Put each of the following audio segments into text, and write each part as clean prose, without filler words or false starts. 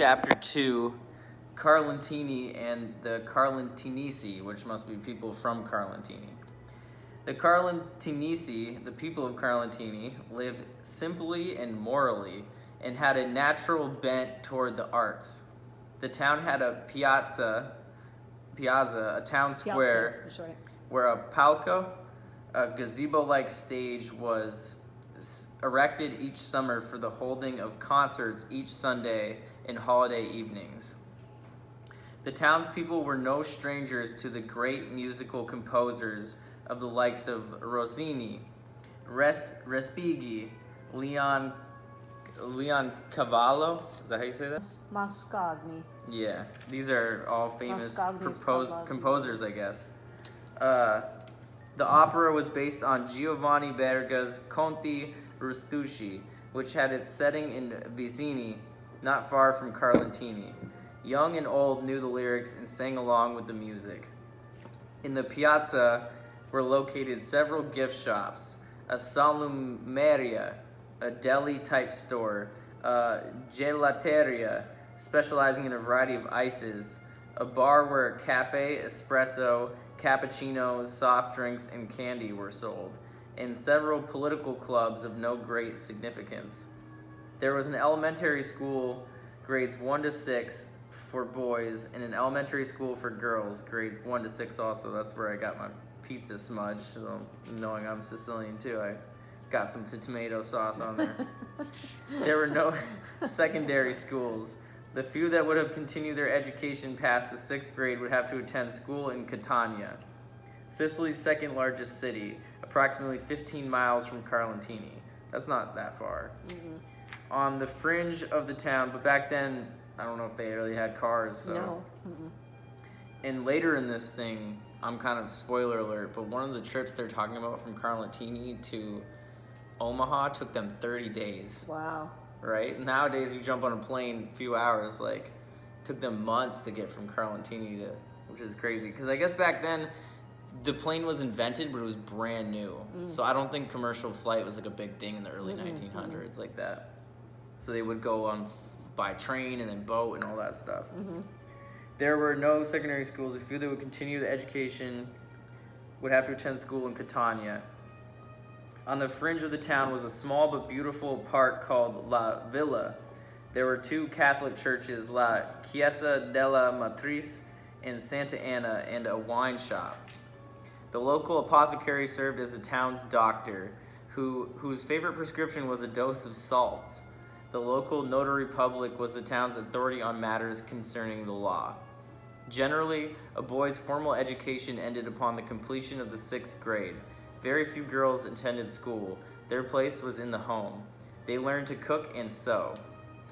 Chapter 2, Carlentini and the Carlentinisi, which must be people from Carlentini. The Carlentinisi, the people of Carlentini, lived simply and morally and had a natural bent toward the arts. The town had a piazza, a town square, That's right. where a palco, a gazebo-like stage, was erected each summer for the holding of concerts each Sunday and holiday evenings. The townspeople were no strangers to the great musical composers of the likes of Rossini, Respighi, Leon Cavallo. Is that how you say that? Mascagni. Yeah, these are all famous composers, I guess. The opera was based on Giovanni Verga's Conti Rustucci, which had its setting in Vicini, not far from Carlentini. Young and old knew the lyrics and sang along with the music. In the piazza were located several gift shops, a salumeria, a deli-type store, a gelateria, specializing in a variety of ices, a bar where cafe, espresso, cappuccino, soft drinks, and candy were sold, and several political clubs of no great significance. There was an elementary school, grades 1 to 6, for boys, and an elementary school for girls, grades 1 to 6 also. That's where I got my pizza smudge, so knowing I'm Sicilian too, I got some tomato sauce on there. There were no secondary schools. The few that would have continued their education past the 6th grade would have to attend school in Catania, Sicily's second largest city, approximately 15 miles from Carlentini. That's not that far. Mm-hmm. On the fringe of the town, but back then, I don't know if they really had cars, so. No. Mm-mm. And later in this thing, I'm kind of spoiler alert, but one of the trips they're talking about from Carlentini to Omaha took them 30 days. Wow. Right? Nowadays, you jump on a plane, a few hours, like, took them months to get from Carlentini to, which is crazy. Because I guess back then, the plane was invented, but it was brand new. So I don't think commercial flight was like a big thing in the early 1900s like that. So they would go on by train and then boat and all that stuff. Mm-hmm. There were no secondary schools. The few that would continue the education would have to attend school in Catania. On the fringe of the town was a small but beautiful park called La Villa. There were 2 Catholic churches, La Chiesa della Matrice and Santa Anna, and a wine shop. The local apothecary served as the town's doctor, whose favorite prescription was a dose of salts. The local notary public was the town's authority on matters concerning the law. Generally, a boy's formal education ended upon the completion of the 6th grade. Very few girls attended school. Their place was in the home. They learned to cook and sew.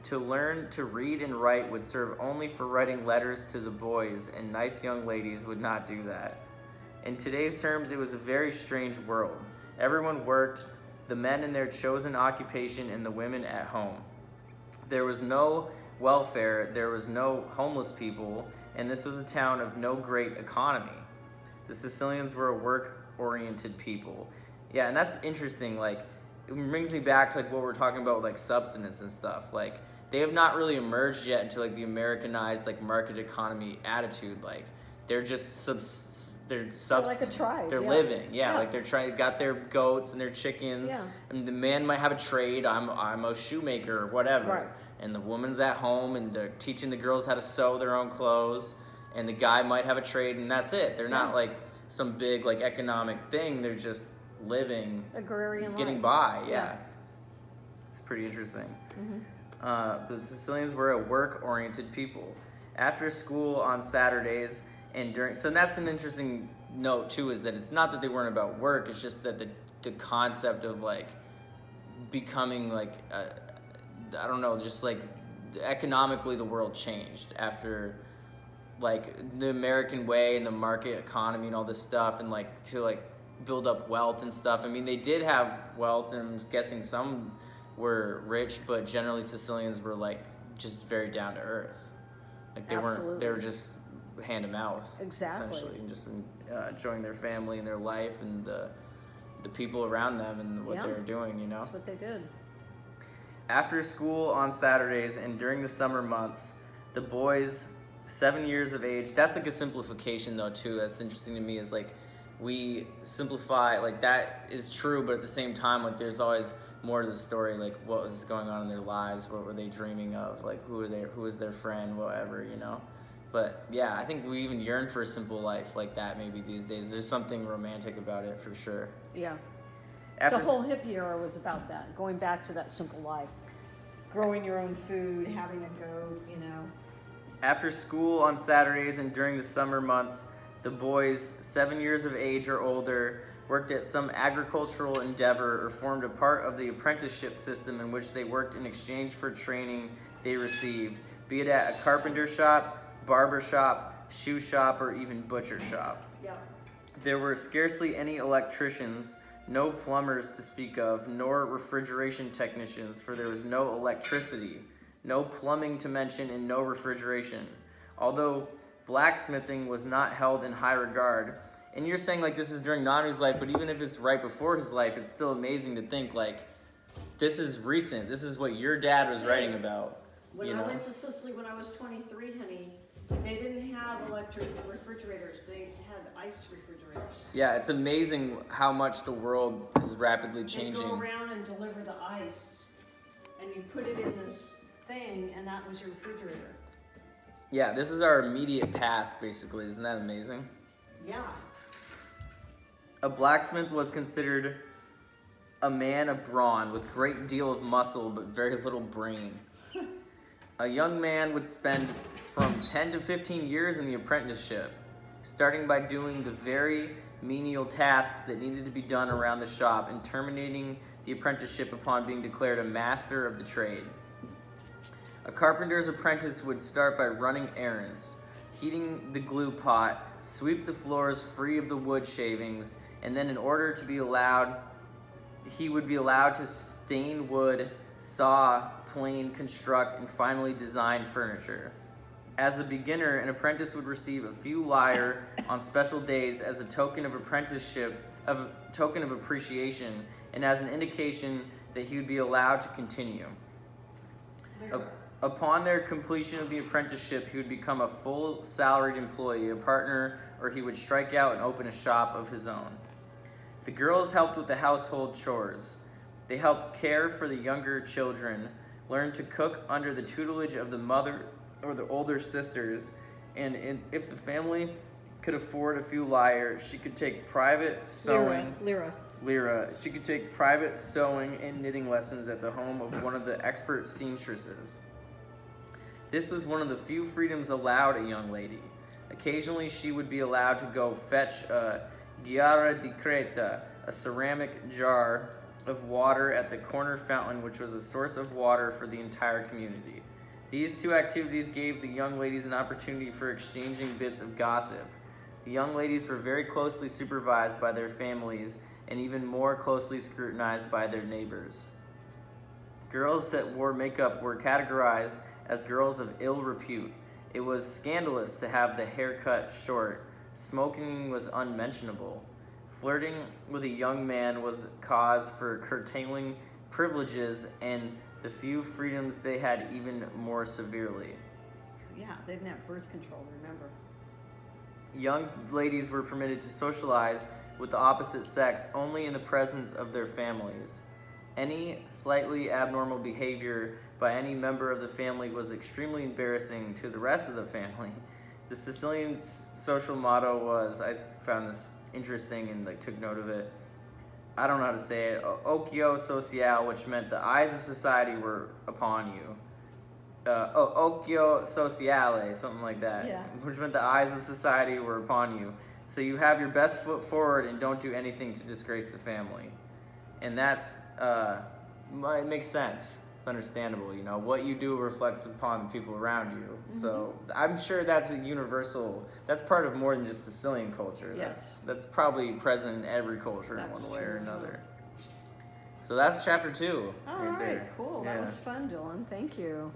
To learn to read and write would serve only for writing letters to the boys, and nice young ladies would not do that. In today's terms, it was a very strange world. Everyone worked, the men in their chosen occupation and the women at home. There was no welfare, there was no homeless people, and this was a town of no great economy. The Sicilians were a work-oriented people. Yeah, and that's interesting. Like, it brings me back to like what we're talking about with like subsistence and stuff. Like, they have not really emerged yet into like the Americanized like market economy attitude. Like, they're just they're like a tribe. They're living, like they're got their goats and their chickens, and the man might have a trade. I'm a shoemaker or whatever, right. And the woman's at home and they're teaching the girls how to sew their own clothes, and the guy might have a trade, and that's it. They're not like some big like economic thing. They're just living, agrarian getting life. by. Yeah, it's pretty interesting. Mm-hmm. But the Sicilians were a work-oriented people. After school on Saturdays. And that's an interesting note too, is that it's not that they weren't about work, it's just that the concept of like becoming like I don't know, just like economically the world changed after like the American way and the market economy and all this stuff, and like to like build up wealth and stuff. I mean, they did have wealth, and I'm guessing some were rich, but generally Sicilians were like just very down to earth. Like they weren't, they were just hand to mouth, essentially, and just enjoying their family and their life and the people around them and what they were doing, you know? That's what they did. After school on Saturdays and during the summer months, The boys, 7 years of age. That's like a simplification though too. That's interesting to me is like we simplify, like that is true, but at the same time, like there's always more to the story, like what was going on in their lives, what were they dreaming of, like who was their friend, whatever, you know. But yeah, I think we even yearn for a simple life like that maybe these days. There's something romantic about it for sure. Yeah. After the whole hippie era was about that, going back to that simple life. Growing your own food, having a goat, you know. After school on Saturdays and during the summer months, the boys, 7 years of age or older, worked at some agricultural endeavor or formed a part of the apprenticeship system in which they worked in exchange for training they received, be it at a carpenter shop, barber shop, shoe shop, or even butcher shop. Yeah. There were scarcely any electricians, no plumbers to speak of, nor refrigeration technicians, for there was no electricity, no plumbing to mention, and no refrigeration. Although blacksmithing was not held in high regard. And you're saying like this is during Nannu's life, but even if it's right before his life, it's still amazing to think like this is recent. This is what your dad was writing about. When I went to Sicily when I was 23, honey, they didn't have electric refrigerators. They had ice refrigerators. Yeah, it's amazing how much the world is rapidly changing. They go around and deliver the ice, and you put it in this thing, and that was your refrigerator. Yeah, this is our immediate past, basically. Isn't that amazing? Yeah. A blacksmith was considered a man of brawn with great deal of muscle but very little brain. A young man would spend from 10 to 15 years in the apprenticeship, starting by doing the very menial tasks that needed to be done around the shop and terminating the apprenticeship upon being declared a master of the trade. A carpenter's apprentice would start by running errands, heating the glue pot, sweep the floors free of the wood shavings, and then in order to be allowed, he would be allowed to stain wood, saw, plane, construct, and finally design furniture. As a beginner, an apprentice would receive a few lire on special days as a token of appreciation, and as an indication that he would be allowed to continue. Upon their completion of the apprenticeship, he would become a full salaried employee, a partner, or he would strike out and open a shop of his own. The girls helped with the household chores. They helped care for the younger children, learned to cook under the tutelage of the mother or the older sisters, and if the family could afford a few lire, she could take private sewing. Lira. She could take private sewing and knitting lessons at the home of one of the expert seamstresses. This was one of the few freedoms allowed a young lady. Occasionally, she would be allowed to go fetch a ghiara di creta, a ceramic jar of water at the corner fountain, which was a source of water for the entire community. These two activities gave the young ladies an opportunity for exchanging bits of gossip. The young ladies were very closely supervised by their families and even more closely scrutinized by their neighbors. Girls that wore makeup were categorized as girls of ill repute. It was scandalous to have the hair cut short. Smoking was unmentionable. Flirting with a young man was cause for curtailing privileges and the few freedoms they had even more severely. Yeah, they didn't have birth control, remember. Young ladies were permitted to socialize with the opposite sex only in the presence of their families. Any slightly abnormal behavior by any member of the family was extremely embarrassing to the rest of the family. The Sicilian social motto was, I found this interesting and took note of it. I don't know how to say it. Occhio sociale, which meant the eyes of society were upon you. Occhio sociale, something like that. Yeah. Which meant the eyes of society were upon you. So you have your best foot forward and don't do anything to disgrace the family. And that's, it makes sense. It's understandable, you know. What you do reflects upon the people around you. Mm-hmm. So I'm sure that's a universal, that's part of more than just Sicilian culture. Yes. That's probably present in every culture That's in one way or true. another. So that's chapter 2. All right, there. cool. Yeah. That was fun, Dylan. Thank you.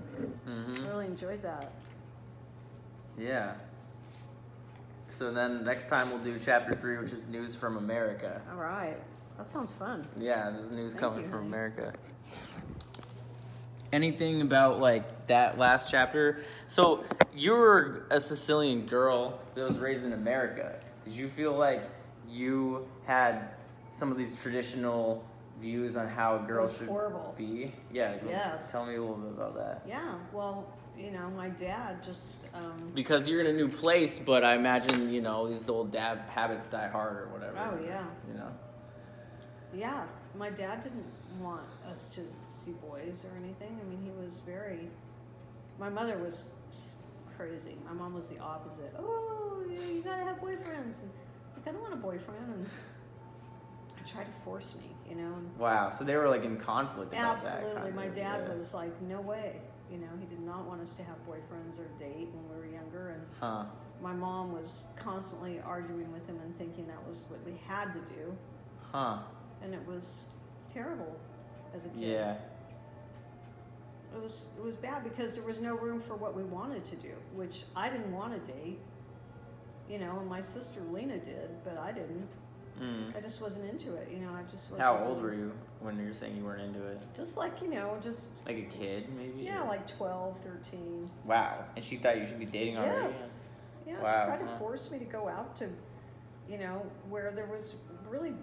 Mm-hmm. Really enjoyed that. Yeah. So then next time we'll do chapter 3, which is news from America. All right. That sounds fun. Yeah, there's news Thank coming you, from honey. America. anything about like that last chapter? So you were a Sicilian girl that was raised in America. Did you feel like you had some of these traditional views on how girls should horrible. be? Yeah. Yes. Tell me a little bit about that. Yeah, well, my dad just, Because you're in a new place, but I imagine, these old dad habits die hard or whatever. Oh, yeah. Yeah, my dad didn't want us to see boys or anything. I mean, he was my mother was crazy. My mom was the opposite. Oh, you gotta have boyfriends. And like, I don't want a boyfriend. And I tried to force me, And Wow, so they were like in conflict about that. absolutely. My dad was like, no way. He did not want us to have boyfriends or date when we were younger. And my mom was constantly arguing with him and thinking that was what we had to do. And it was terrible as a kid. Yeah. It was bad because there was no room for what we wanted to do, which I didn't want to date. And my sister Lena did, but I didn't. I just wasn't into it. I just wasn't. How old were you when you were saying you weren't into it? Just like, just. Like a kid, maybe? Yeah, like 12, 13. Wow. And she thought you should be dating already? Yes. Yeah, Wow. She tried to force me to go out to, where there was really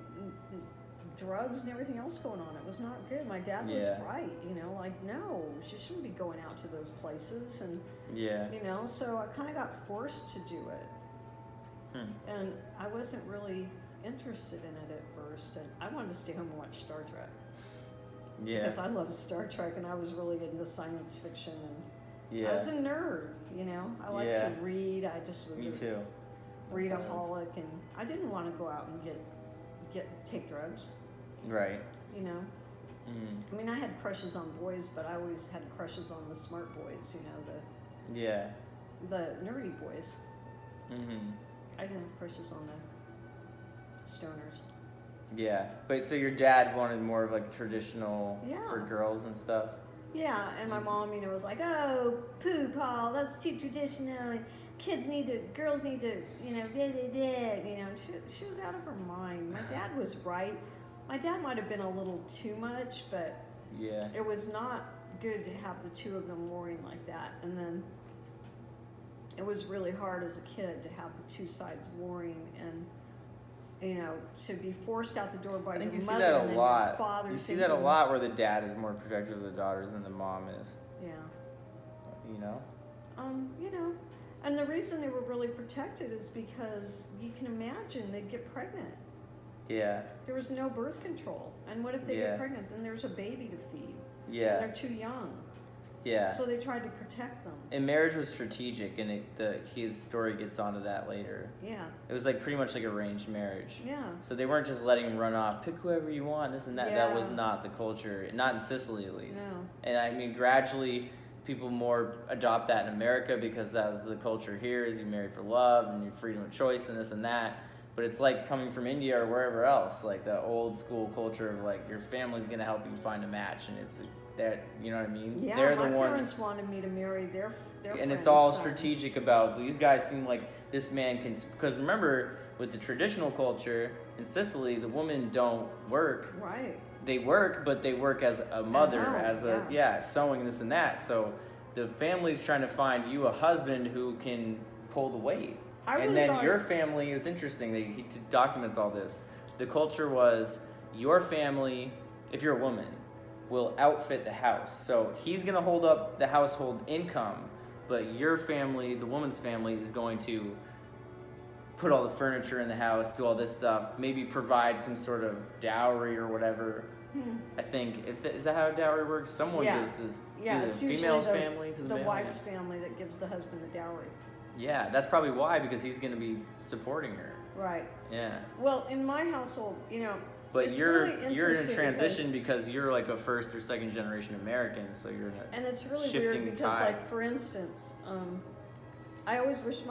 drugs and everything else going on. It was not good. My dad was right, like, no, she shouldn't be going out to those places. And, so I kind of got forced to do it. And I wasn't really interested in it at first. And I wanted to stay home and watch Star Trek. Yeah. Because I loved Star Trek and I was really into science fiction. And Yeah. I was a nerd, I liked to read. I just was Me too. readaholic, and I didn't want to go out and take drugs. Right. I mean, I had crushes on boys, but I always had crushes on the smart boys, the nerdy boys. I didn't have crushes on the stoners. Yeah. But so your dad wanted more of like traditional for girls and stuff? Yeah, and my mom, was like, oh, poo, Paul, that's too traditional. Girls need to, blah, blah, blah. She was out of her mind. My dad was right. My dad might have been a little too much, but it was not good to have the two of them warring like that. And then it was really hard as a kid to have the two sides warring and, to be forced out the door by your mother. I think you see that a lot. You see that a lot where the dad is more protective of the daughters than the mom is. Yeah. And the reason they were really protected is because you can imagine they'd get pregnant. Yeah. There was no birth control. And what if they get pregnant? Then there's a baby to feed. Yeah. And they're too young. Yeah. So they tried to protect them. And marriage was strategic, and his story gets onto that later. Yeah. It was like pretty much like arranged marriage. Yeah. So they weren't just letting him run off, pick whoever you want, this and that. Yeah. That was not the culture, not in Sicily at least. No. And I mean, gradually people more adopt that in America because that's the culture here is you marry for love and your freedom of choice and this and that. But it's like coming from India or wherever else, like the old school culture of like your family's gonna help you find a match, and it's that, you know what I mean? Yeah, they're the my ones. Parents wanted me to marry their And it's all strategic about these guys seem like this man can, because remember with the traditional culture in Sicily, the women don't work. Right. They work, but they work as a mother, sewing this and that. So the family's trying to find you a husband who can pull the weight. And then your family, it's interesting that he documents all this. The culture was your family, if you're a woman, will outfit the house. So he's going to hold up the household income, but your family, the woman's family, is going to put all the furniture in the house, do all this stuff, maybe provide some sort of dowry or whatever. I think, is that how dowry works? Someone gives it's the female's family to the male. The wife's family that gives the husband the dowry. Yeah, that's probably why, because he's going to be supporting her. Right. Yeah. Well, in my household, but you're in a interesting transition because you're like a first or second generation American, so you're in a and it's really shifting weird because, tides. like, for instance, I always wish my